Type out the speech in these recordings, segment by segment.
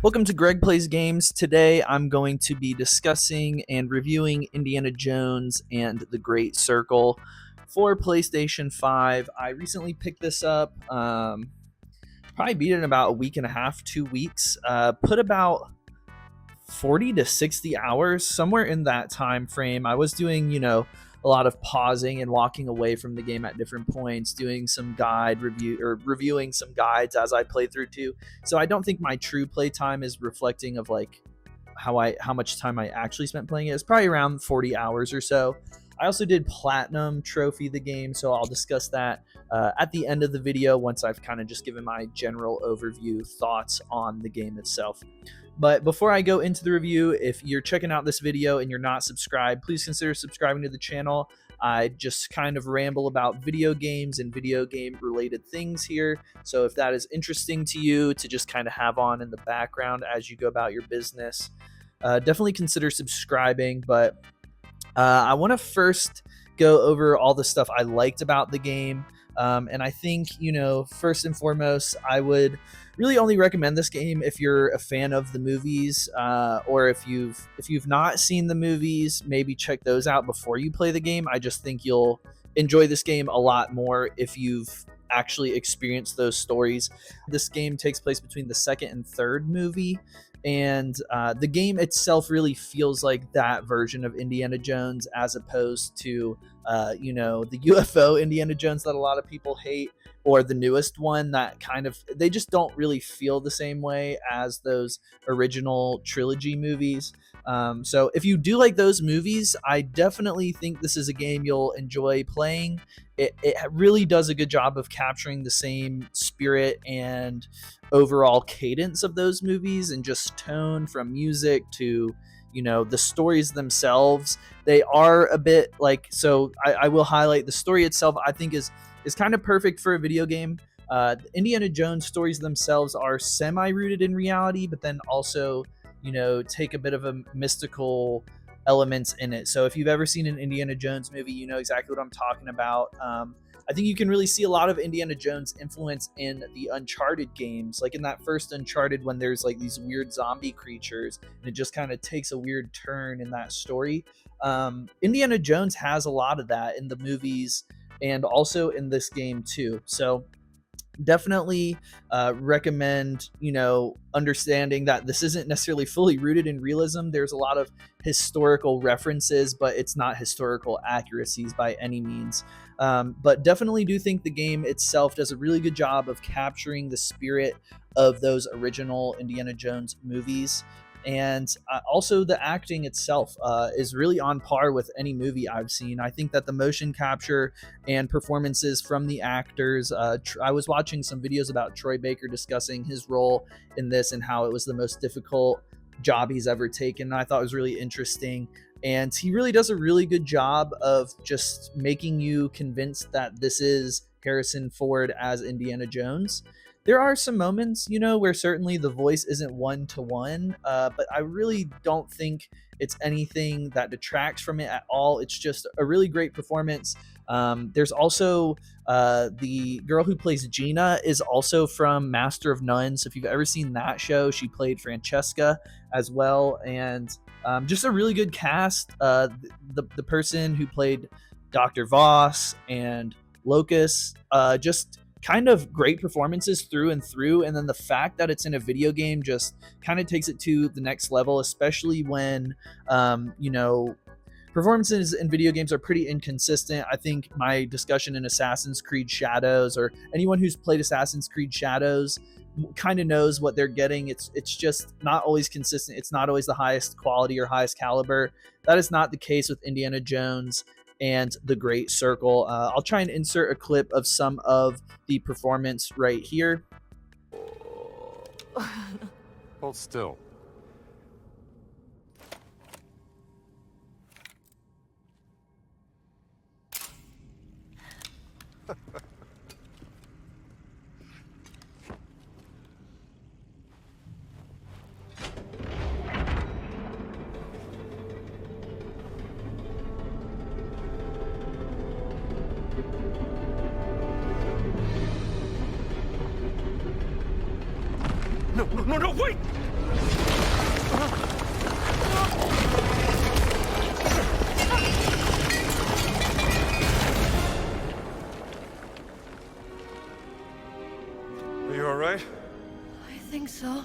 Welcome to Greg Plays Games. Today I'm going to be discussing and reviewing Indiana Jones and the Great Circle for PlayStation 5. I recently picked this up, probably beat it in about a week and a half, 2 weeks. Put about 40 to 60 hours, somewhere in that time frame. I was doing, a lot of pausing and walking away from the game at different points, doing some guide review or reviewing some guides as I play through too. So I don't think my true play time is reflecting of like how much time I actually spent playing it. It's probably around 40 hours or so. I also did platinum trophy the game, so I'll discuss that at the end of the video once I've kind of just given my general overview thoughts on the game itself. But before I go into the review, if you're checking out this video and you're not subscribed, please consider subscribing to the channel. I just kind of ramble about video games and video game related things here. So if that is interesting to you to just kind of have on in the background as you go about your business, definitely consider subscribing. But I want to first go over all the stuff I liked about the game. And I think, first and foremost, I would really only recommend this game if you're a fan of the movies, or if you've not seen the movies, maybe check those out before you play the game. I just think you'll enjoy this game a lot more if you've actually experienced those stories. This game takes place between the second and third movie, and the game itself really feels like that version of Indiana Jones as opposed to the UFO Indiana Jones that a lot of people hate, or the newest one that they just don't really feel the same way as those original trilogy movies. So if you do like those movies, I definitely think this is a game you'll enjoy playing. It really does a good job of capturing the same spirit and overall cadence of those movies, and just tone from music to the stories themselves. They are a bit like, so I will highlight the story itself. I think is kind of perfect for a video game. The Indiana Jones stories themselves are semi-rooted in reality, but then also take a bit of a mystical elements in it. So if you've ever seen an Indiana Jones movie, you know exactly what I'm talking about. I think you can really see a lot of Indiana Jones influence in the Uncharted games, like in that first Uncharted when there's like these weird zombie creatures and it just kind of takes a weird turn in that story. Indiana Jones has a lot of that in the movies and also in this game too. So definitely recommend understanding that this isn't necessarily fully rooted in realism. There's a lot of historical references, but it's not historical accuracies by any means. But definitely do think the game itself does a really good job of capturing the spirit of those original Indiana Jones movies. And also the acting itself is really on par with any movie I've seen. I think that the motion capture and performances from the actors, I was watching some videos about Troy Baker discussing his role in this and how it was the most difficult job he's ever taken. And I thought it was really interesting. And he really does a really good job of just making you convinced that this is Harrison Ford as Indiana Jones. There are some moments, where certainly the voice isn't one-to-one, but I really don't think it's anything that detracts from it at all. It's just a really great performance. There's also the girl who plays Gina is also from Master of None. So if you've ever seen that show, she played Francesca as well. And just a really good cast. The person who played Dr. Voss and Locus, just kind of great performances through and through. And then the fact that it's in a video game just kind of takes it to the next level, especially when performances in video games are pretty inconsistent. I think my discussion in Assassin's Creed Shadows, or anyone who's played Assassin's Creed Shadows, kind of knows what they're getting. It's just not always consistent. It's not always the highest quality or highest caliber. That is not the case with Indiana Jones and the Great Circle. I'll try and insert a clip of some of the performance right here. Hold still. No, wait! Are you alright? I think so.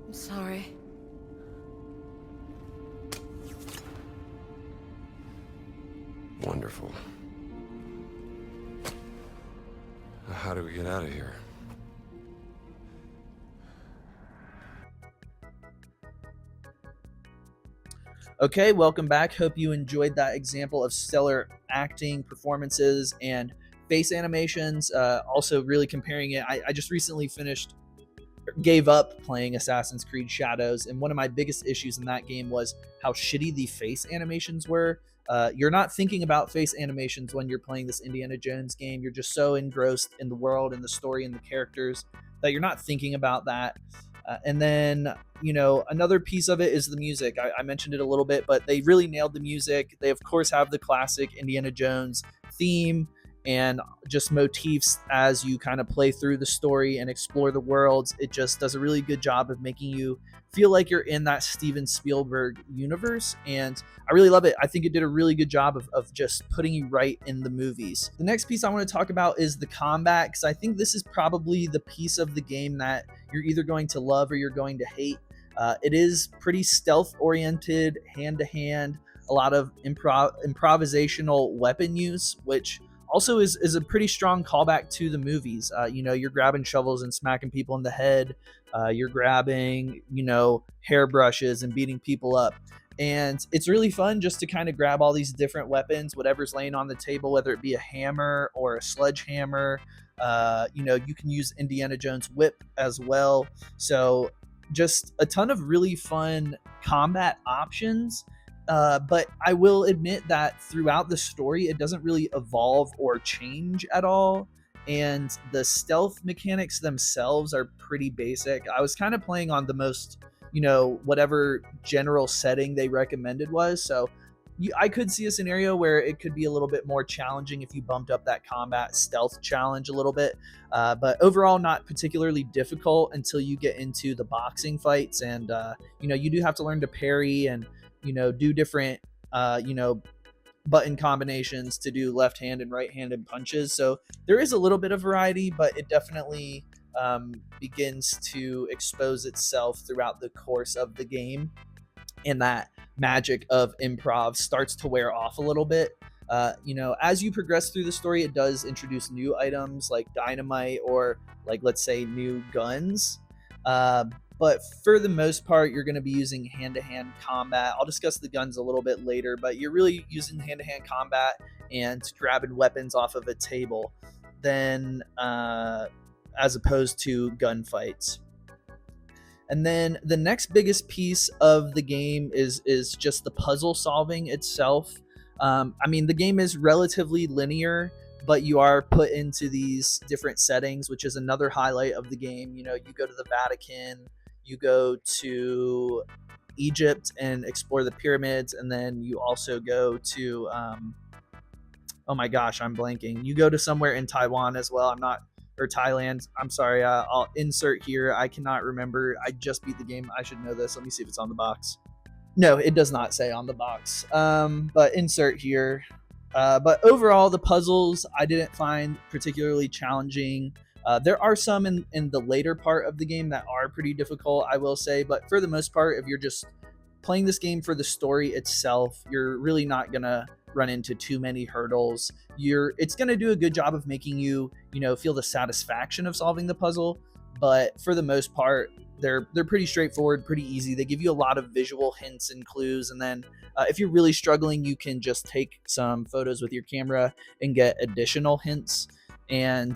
I'm sorry. Wonderful. How do we get out of here? Okay, welcome back. Hope you enjoyed that example of stellar acting, performances, and face animations. Also, really comparing it. I just recently gave up playing Assassin's Creed Shadows, and one of my biggest issues in that game was how shitty the face animations were. You're not thinking about face animations when you're playing this Indiana Jones game. You're just so engrossed in the world and the story and the characters that you're not thinking about that. And then, another piece of it is the music. I mentioned it a little bit, but they really nailed the music. They, of course, have the classic Indiana Jones theme and just motifs as you kind of play through the story and explore the worlds. It just does a really good job of making you feel like you're in that Steven Spielberg universe, and I really love it. I think it did a really good job of just putting you right in the movies. The next piece I want to talk about is the combat, because I think this is probably the piece of the game that you're either going to love or you're going to hate. It is pretty stealth oriented, hand to hand, a lot of improvisational weapon use, which also is a pretty strong callback to the movies. You're grabbing shovels and smacking people in the head. You're grabbing, hairbrushes and beating people up. And it's really fun just to kind of grab all these different weapons, whatever's laying on the table, whether it be a hammer or a sledgehammer. You can use Indiana Jones whip as well. So just a ton of really fun combat options. But I will admit that throughout the story, it doesn't really evolve or change at all. And the stealth mechanics themselves are pretty basic. I was kind of playing on the most, whatever general setting they recommended was. So I could see a scenario where it could be a little bit more challenging if you bumped up that combat stealth challenge a little bit. But overall, not particularly difficult until you get into the boxing fights. And, you do have to learn to parry and, do different, button combinations to do left-hand and right-handed punches. So there is a little bit of variety, but it definitely begins to expose itself throughout the course of the game. And that magic of improv starts to wear off a little bit. As you progress through the story, it does introduce new items like dynamite or, like, let's say, new guns. But for the most part, you're going to be using hand-to-hand combat. I'll discuss the guns a little bit later, but you're really using hand-to-hand combat and grabbing weapons off of a table then as opposed to gunfights. And then the next biggest piece of the game is just the puzzle solving itself. The game is relatively linear, but you are put into these different settings, which is another highlight of the game. You go to the Vatican, you go to Egypt and explore the pyramids, and then you also go to, oh my gosh, I'm blanking. You go to somewhere in Taiwan as well. Or Thailand. I'm sorry. I'll insert here. I cannot remember. I just beat the game. I should know this. Let me see if it's on the box. No, it does not say on the box. But insert here. But overall, the puzzles I didn't find particularly challenging. There are some in the later part of the game that are pretty difficult, I will say. But for the most part, if you're just playing this game for the story itself, you're really not going to run into too many hurdles. It's going to do a good job of making you, feel the satisfaction of solving the puzzle. But for the most part, they're pretty straightforward, pretty easy. They give you a lot of visual hints and clues. And then if you're really struggling, you can just take some photos with your camera and get additional hints. And,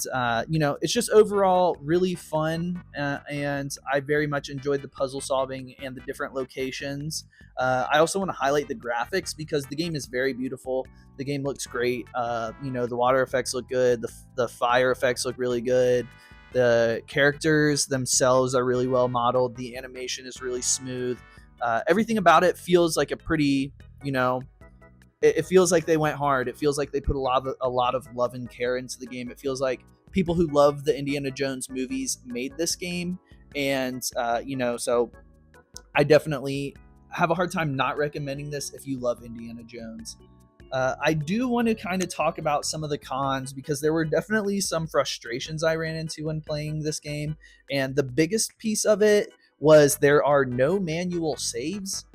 it's just overall really fun. And I very much enjoyed the puzzle solving and the different locations. I also want to highlight the graphics because the game is very beautiful. The game looks great. The water effects look good. The fire effects look really good. The characters themselves are really well modeled. The animation is really smooth. Everything about it feels like a pretty, it feels like they went hard. It feels like they put a lot of love and care into the game. It feels like people who love the Indiana Jones movies made this game. And, so I definitely have a hard time not recommending this if you love Indiana Jones. I do want to kind of talk about some of the cons because there were definitely some frustrations I ran into when playing this game. And the biggest piece of it was there are no manual saves.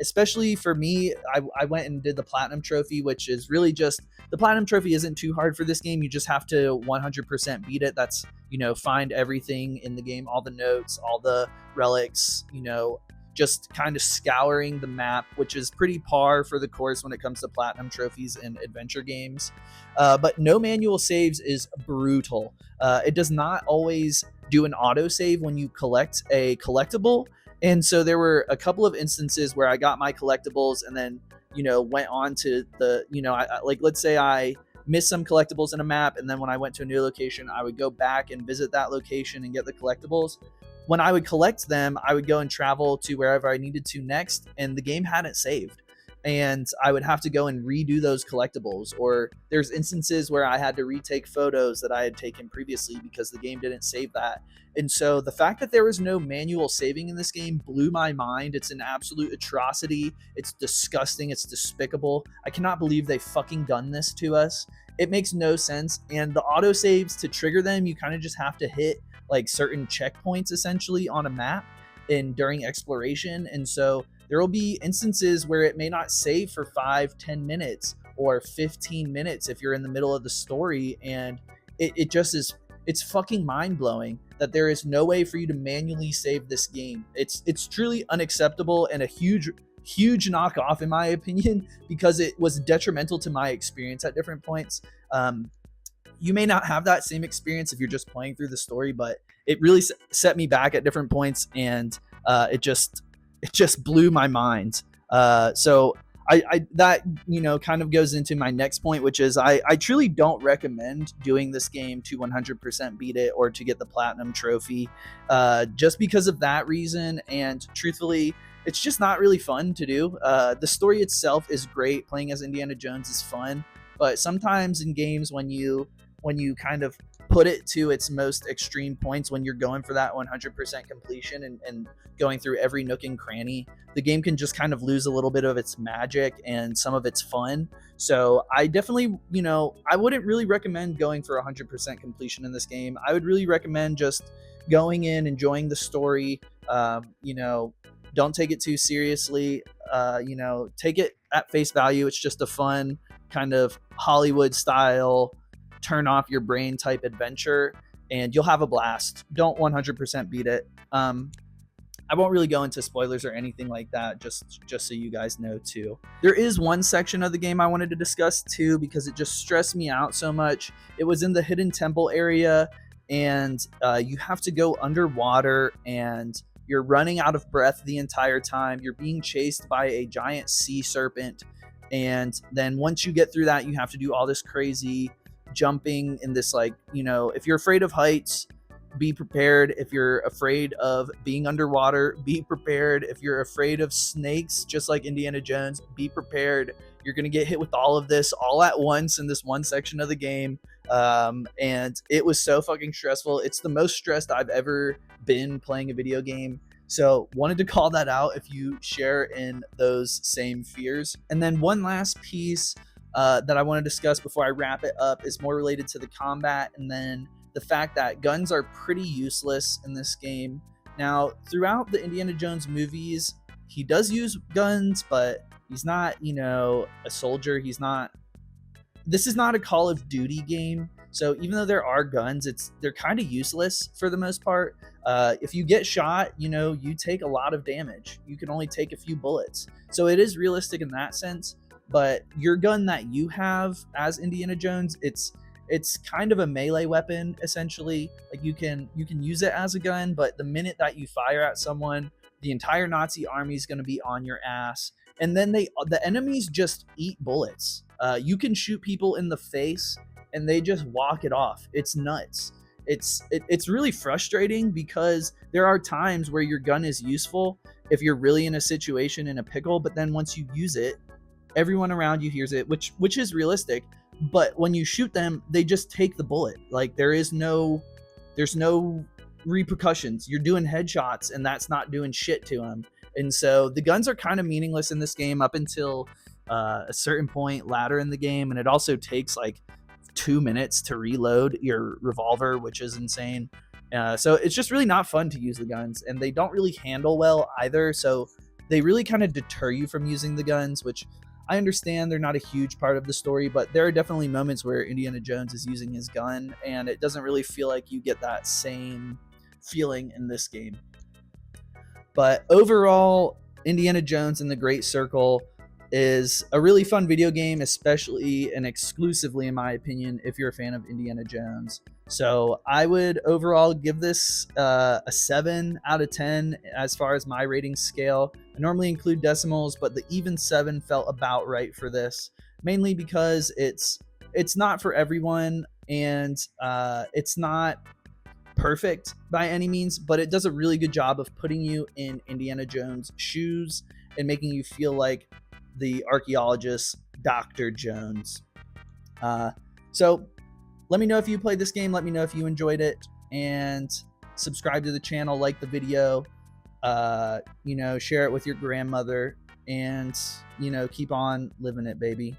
Especially for me, I went and did the Platinum Trophy, which is really just the Platinum Trophy isn't too hard for this game. You just have to 100% beat it. That's, find everything in the game, all the notes, all the relics, just kind of scouring the map, which is pretty par for the course when it comes to platinum trophies in adventure games. But no manual saves is brutal. It does not always do an autosave when you collect a collectible. And so there were a couple of instances where I got my collectibles and then, went on to the, like, let's say I missed some collectibles in a map. And then when I went to a new location, I would go back and visit that location and get the collectibles. When I would collect them, I would go and travel to wherever I needed to next, and the game hadn't saved. And I would have to go and redo those collectibles. Or there's instances where I had to retake photos that I had taken previously because the game didn't save that. And so the fact that there was no manual saving in this game blew my mind. It's an absolute atrocity. It's disgusting. It's despicable. I cannot believe they fucking done this to us. It makes no sense. And the autosaves, to trigger them, you kind of just have to hit like certain checkpoints essentially on a map and during exploration. And so there will be instances where it may not save for 5-10 minutes or 15 minutes if you're in the middle of the story. And it just is, it's fucking mind-blowing that there is no way for you to manually save this game. It's truly unacceptable and a huge knockoff in my opinion, because it was detrimental to my experience at different points. You may not have that same experience if you're just playing through the story, but it really set me back at different points, and it just blew my mind. So I that kind of goes into my next point, which is I truly don't recommend doing this game to 100% beat it or to get the platinum trophy, just because of that reason. And truthfully, it's just not really fun to do. The story itself is great. Playing as Indiana Jones is fun, but sometimes in games when you kind of put it to its most extreme points, when you're going for that 100% completion and going through every nook and cranny, the game can just kind of lose a little bit of its magic and some of its fun. So I definitely, I wouldn't really recommend going for 100% completion in this game. I would really recommend just going in, enjoying the story, don't take it too seriously, take it at face value. It's just a fun kind of Hollywood style turn off your brain type adventure, and you'll have a blast. Don't 100% beat it. I won't really go into spoilers or anything like that, just so you guys know too. There is one section of the game I wanted to discuss too, because it just stressed me out so much. It was in the hidden temple area, and you have to go underwater, and you're running out of breath the entire time. You're being chased by a giant sea serpent, and then once you get through that, you have to do all this crazy jumping in this, like, if you're afraid of heights, be prepared. If you're afraid of being underwater, be prepared. If you're afraid of snakes, just like Indiana Jones, be prepared. You're going to get hit with all of this all at once in this one section of the game. And it was so fucking stressful. It's the most stressed I've ever been playing a video game. So wanted to call that out if you share in those same fears. And then one last piece that I want to discuss before I wrap it up is more related to the combat, and then the fact that guns are pretty useless in this game. Now, throughout the Indiana Jones movies, he does use guns, but he's not, a soldier. This is not a Call of Duty game. So even though there are guns, they're kind of useless for the most part. If you get shot, you take a lot of damage. You can only take a few bullets. So it is realistic in that sense. But your gun that you have as Indiana Jones, it's kind of a melee weapon essentially. Like you can use it as a gun, but the minute that you fire at someone, the entire Nazi army is going to be on your ass. And then the enemies just eat bullets. You can shoot people in the face and they just walk it off. It's nuts. It's really frustrating because there are times where your gun is useful if you're really in a situation in a pickle, but then once you use it, everyone around you hears it, which is realistic. But when you shoot them, they just take the bullet. Like there's no repercussions. You're doing headshots and that's not doing shit to him. And so the guns are kind of meaningless in this game up until a certain point later in the game. And it also takes like 2 minutes to reload your revolver, which is insane. So it's just really not fun to use the guns, and they don't really handle well either. So they really kind of deter you from using the guns, which I understand they're not a huge part of the story, but there are definitely moments where Indiana Jones is using his gun, and it doesn't really feel like you get that same feeling in this game. But overall, Indiana Jones and the Great Circle is a really fun video game, especially and exclusively, in my opinion, if you're a fan of Indiana Jones. So I would overall give this a 7 out of 10 as far as my rating scale. I normally include decimals, but the even 7 felt about right for this, mainly because it's not for everyone, and it's not perfect by any means, but it does a really good job of putting you in Indiana Jones' shoes and making you feel like the archaeologist Dr. Jones. So let me know if you played this game. Let me know if you enjoyed it, and subscribe to the channel, like the video, share it with your grandmother, and keep on living it, baby.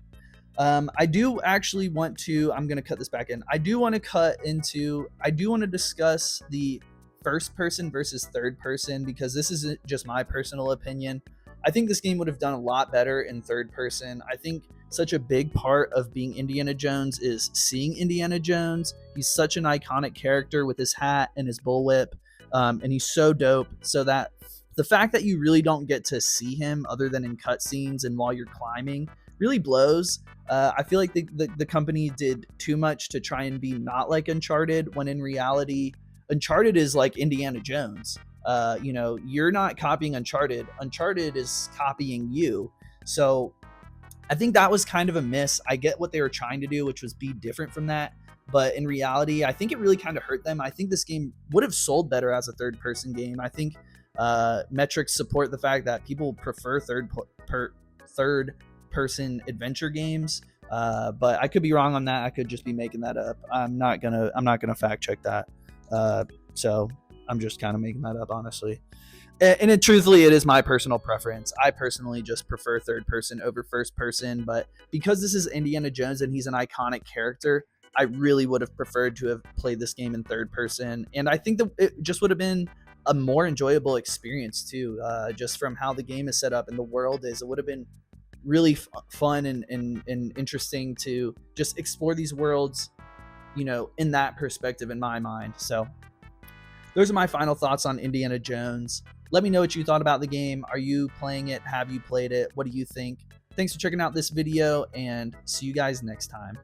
I do actually want to, I'm going to cut this back in. I do want to discuss the first person versus third person, because this isn't just my personal opinion. I think this game would have done a lot better in third person. I think such a big part of being Indiana Jones is seeing Indiana Jones. He's such an iconic character with his hat and his bullwhip, and he's so dope. So that the fact that you really don't get to see him other than in cutscenes and while you're climbing really blows. I feel like the company did too much to try and be not like Uncharted, when in reality, Uncharted is like Indiana Jones. You're not copying Uncharted. Uncharted is copying you. So I think that was kind of a miss. I get what they were trying to do, which was be different from that. But in reality, I think it really kind of hurt them. I think this game would have sold better as a third person game. I think metrics support the fact that people prefer third person adventure games. But I could be wrong on that. I could just be making that up. I'm not gonna fact check that. So I'm just kind of making that up, honestly. And truthfully, it is my personal preference. I personally just prefer third person over first person, but because this is Indiana Jones and he's an iconic character, I really would have preferred to have played this game in third person. And I think that it just would have been a more enjoyable experience too, just from how the game is set up and the world is. It would have been really fun and interesting to just explore these worlds, in that perspective, in my mind. So those are my final thoughts on Indiana Jones. Let me know what you thought about the game. Are you playing it? Have you played it? What do you think? Thanks for checking out this video, and see you guys next time.